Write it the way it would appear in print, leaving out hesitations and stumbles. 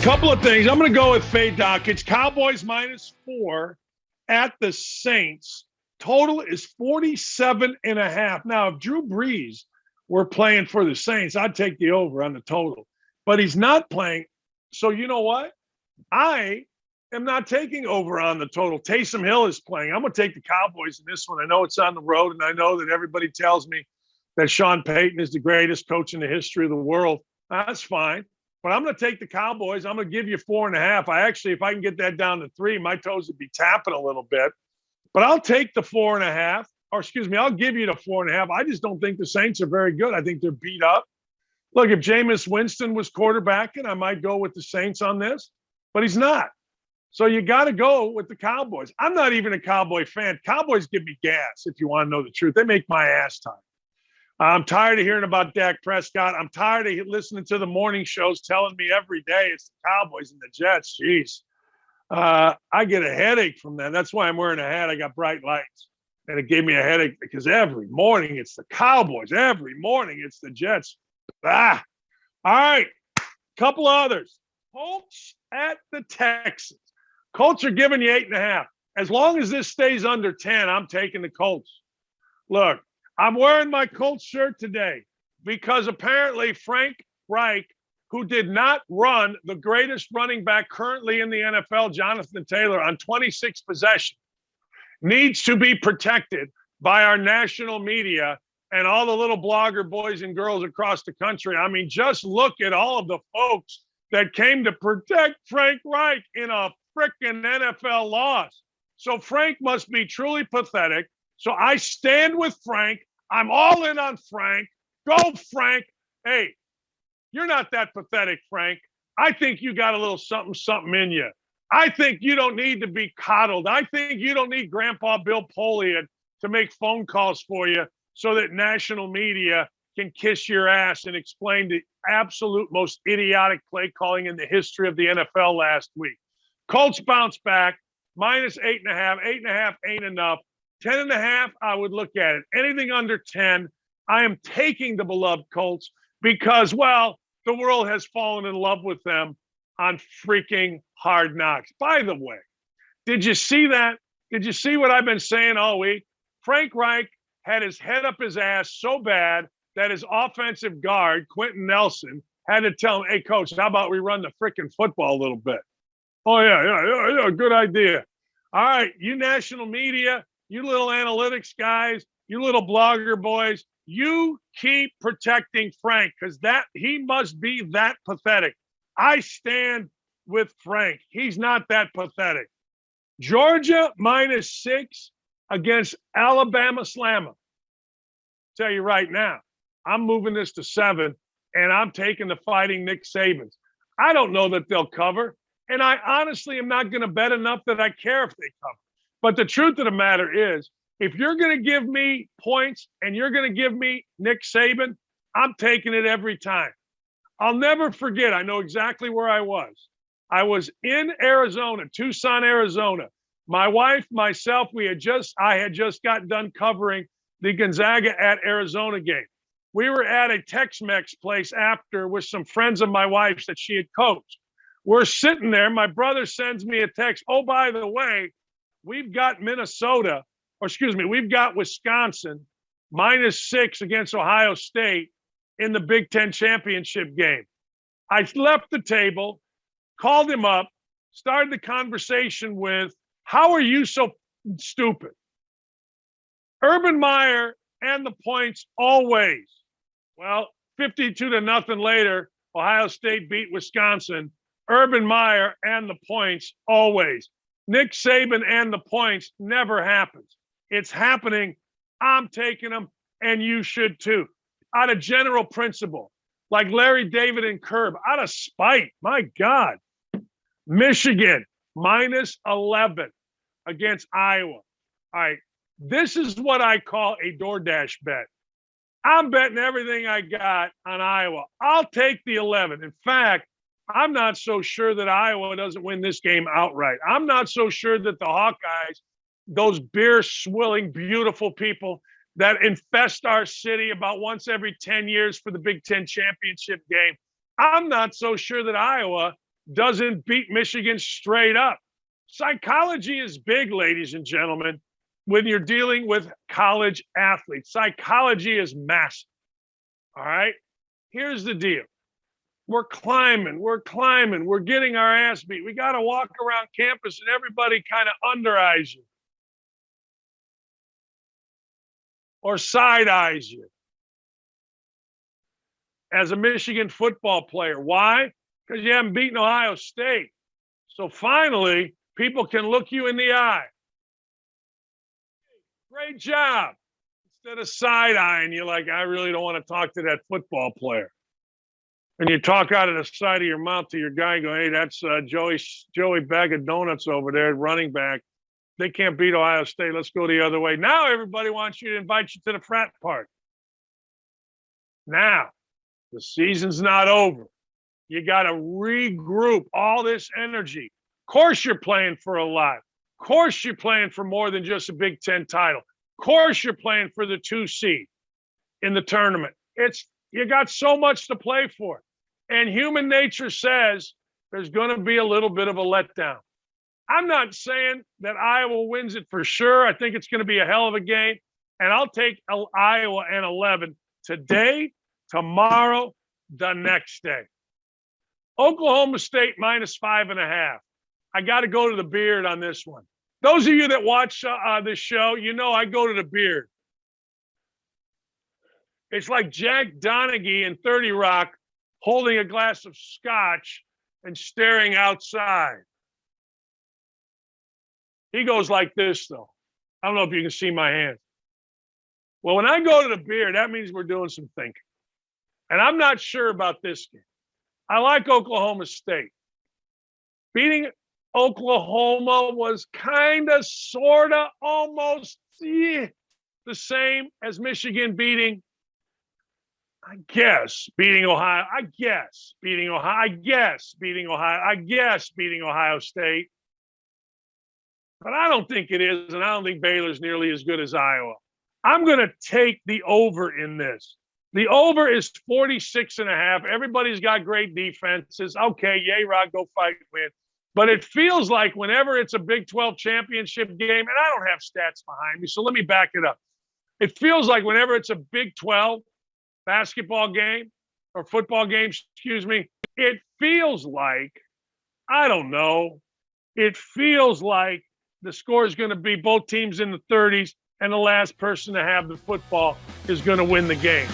Couple of things. I'm going to go with Fade Dakich. Cowboys -4 at the Saints. Total is 47.5. Now, if Drew Brees were playing for the Saints, I'd take the over on the total. But he's not playing. So you know what? I am not taking over on the total. Taysom Hill is playing. I'm going to take the Cowboys in this one. I know it's on the road, and I know that everybody tells me that Sean Payton is the greatest coach in the history of the world. That's fine. But I'm going to take the Cowboys. I'm going to give you 4.5. If I can get that down to 3, my toes would be tapping a little bit. But I'll take the 4.5. Or excuse me, I'll give you the 4.5. I just don't think the Saints are very good. I think they're beat up. Look, if Jameis Winston was quarterbacking, I might go with the Saints on this. But he's not. So you got to go with the Cowboys. I'm not even a Cowboy fan. Cowboys give me gas, if you want to know the truth. They make my ass tired. I'm tired of hearing about Dak Prescott. I'm tired of listening to the morning shows telling me every day it's the Cowboys and the Jets. Jeez. I get a headache from that. That's why I'm wearing a hat. I got bright lights. And it gave me a headache because every morning it's the Cowboys. Every morning it's the Jets. All right. Couple others. Colts at the Texans. Colts are giving you 8.5. As long as this stays under 10, I'm taking the Colts. Look, I'm wearing my Colts shirt today because apparently Frank Reich, who did not run the greatest running back currently in the NFL, Jonathan Taylor, on 26 possessions, needs to be protected by our national media and all the little blogger boys and girls across the country. I mean, just look at all of the folks that came to protect Frank Reich in a frickin' NFL loss. So Frank must be truly pathetic. So I stand with Frank. I'm all in on Frank. Go, Frank. Hey, you're not that pathetic, Frank. I think you got a little something in you. I think you don't need to be coddled. I think you don't need Grandpa Bill Polian to make phone calls for you so that national media can kiss your ass and explain the absolute most idiotic play calling in the history of the NFL last week. Colts bounce back, -8.5. 8.5 ain't enough. 10.5, I would look at it. Anything under 10, I am taking the beloved Colts because, well, the world has fallen in love with them on freaking Hard Knocks. By the way, did you see that? Did you see what I've been saying all week? Frank Reich had his head up his ass so bad that his offensive guard, Quentin Nelson, had to tell him, hey, coach, how about we run the freaking football a little bit? Oh, yeah, good idea. All right, you national media, you little analytics guys, you little blogger boys, you keep protecting Frank because he must be that pathetic. I stand with Frank. He's not that pathetic. Georgia -6 against Alabama Slammer. Tell you right now, I'm moving this to 7, and I'm taking the Fighting Nick Sabans. I don't know that they'll cover, and I honestly am not going to bet enough that I care if they cover. But the truth of the matter is, if you're going to give me points and you're going to give me Nick Saban, I'm taking it every time. I'll never forget. I know exactly where I was. I was in Arizona, Tucson, Arizona. My wife, myself, I had just got done covering the Gonzaga at Arizona game. We were at a Tex-Mex place after with some friends of my wife's that she had coached. We're sitting there. My brother sends me a text. Oh, by the way, we've got we've got Wisconsin -6 against Ohio State in the Big Ten championship game. I left the table, called him up, started the conversation with, how are you so stupid? Urban Meyer and the points always. Well, 52-0 later, Ohio State beat Wisconsin. Urban Meyer and the points always. Nick Saban and the points never happens. It's happening. I'm taking them, and you should too. Out of general principle, like Larry David and Curb, out of spite. My God. Michigan -11 against Iowa. All right. This is what I call a DoorDash bet. I'm betting everything I got on Iowa. I'll take the 11. In fact, I'm not so sure that Iowa doesn't win this game outright. I'm not so sure that the Hawkeyes, those beer-swilling, beautiful people that infest our city about once every 10 years for the Big Ten championship game, I'm not so sure that Iowa doesn't beat Michigan straight up. Psychology is big, ladies and gentlemen, when you're dealing with college athletes. Psychology is massive. All right? Here's the deal. We're climbing, we're getting our ass beat. We got to walk around campus and everybody kind of under-eyes you or side-eyes you as a Michigan football player. Why? Because you haven't beaten Ohio State. So finally, people can look you in the eye. Great job. Instead of side-eyeing you like, I really don't want to talk to that football player. And you talk out of the side of your mouth to your guy, go, hey, that's Joey Bag of Donuts over there, running back. They can't beat Ohio State. Let's go the other way. Now everybody wants you to invite you to the frat party. Now, the season's not over. You got to regroup all this energy. Of course you're playing for a lot. Of course you're playing for more than just a Big Ten title. Of course you're playing for the 2 seed in the tournament. You got so much to play for. And human nature says there's going to be a little bit of a letdown. I'm not saying that Iowa wins it for sure. I think it's going to be a hell of a game. And I'll take Iowa and 11 today, tomorrow, the next day. Oklahoma State -5.5. I got to go to the beard on this one. Those of you that watch this show, you know I go to the beard. It's like Jack Donaghy in 30 Rock holding a glass of scotch and staring outside. He goes like this, though. I don't know if you can see my hand. Well, when I go to the beard, that means we're doing some thinking. And I'm not sure about this game. I like Oklahoma State. Beating Oklahoma was kind of, sort of, almost the same as Michigan beating beating Ohio. I guess beating Ohio State. But I don't think it is, and I don't think Baylor's nearly as good as Iowa. I'm going to take the over in this. The over is 46.5. Everybody's got great defenses. Okay, yay, Rod, go fight, win. But it feels like whenever it's a Big 12 championship game, and I don't have stats behind me, so let me back it up. It feels like whenever it's a Big 12 basketball game or football game, it feels like, I don't know, it feels like the score is going to be both teams in the 30s, and the last person to have the football is going to win the game.